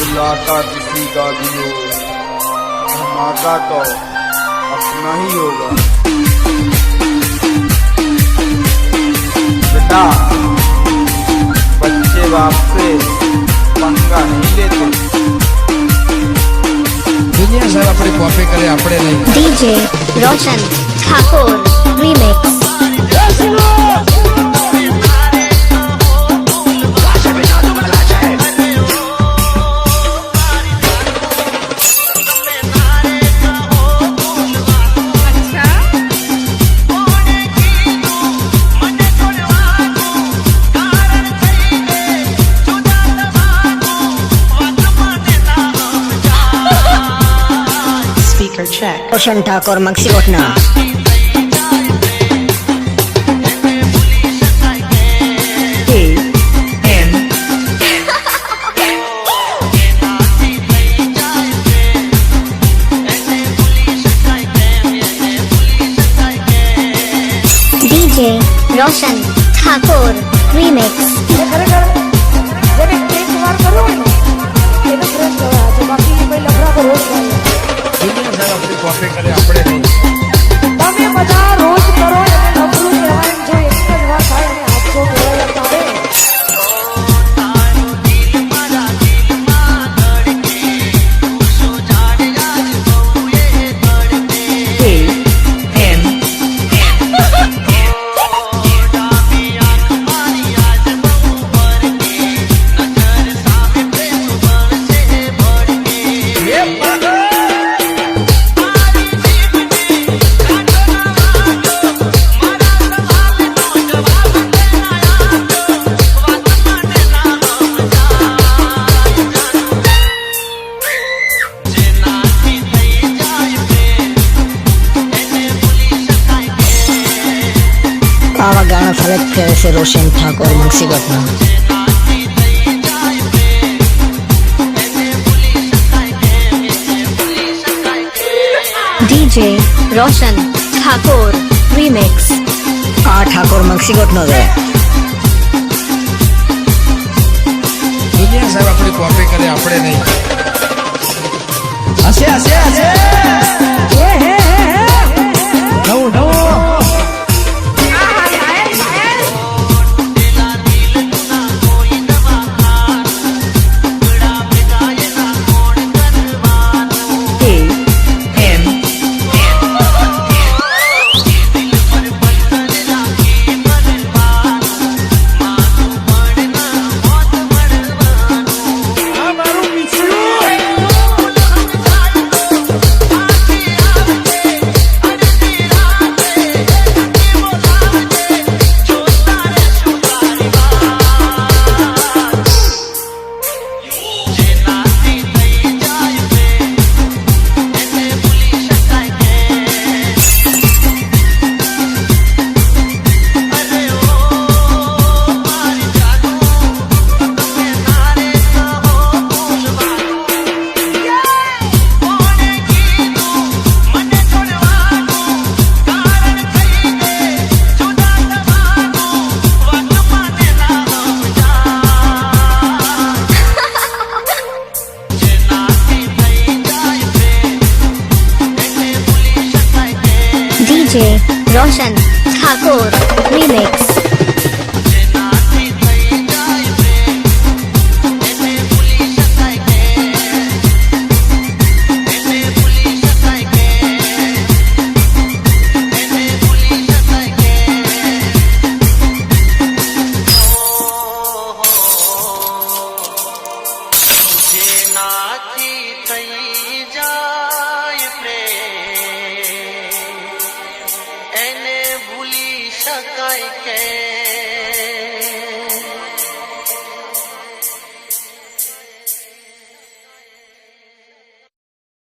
बुलाता किसी का भी हो, धमाका तो अपना ही होगा। बेटा बच्चे बाप से पंगा नहीं लेते। दुनिया साहब अपनी कॉपी करे अपने नहीं। डीजे रोशन ठाकुर रीमिक्स। Check. रोशन ठाकुर मक्सी कोटना। डीजे रोशन ठाकुर रीमिक्स। दुनिया साहब अपनी कॉपी करे अपने नहीं। તમે બધા રોજ કરો અને નબળું કહેવાય જો એક જ વાર થાય અને હાથો કહેવાય તારે આવા ગાના ફરક કરે છે રોશન ઠાકોર મક્સી કોટના। डीजे रोशन ठाकुर रीमिक्स। आ ठाकुर मक्सी कोटनो दे। दुनिया साहब अपनी कॉपी करे अपने नहीं। हसे हसे हसे नव नव डीजे रोशन ठाकुर रीमिक्स। એને ભૂલી શકાય કે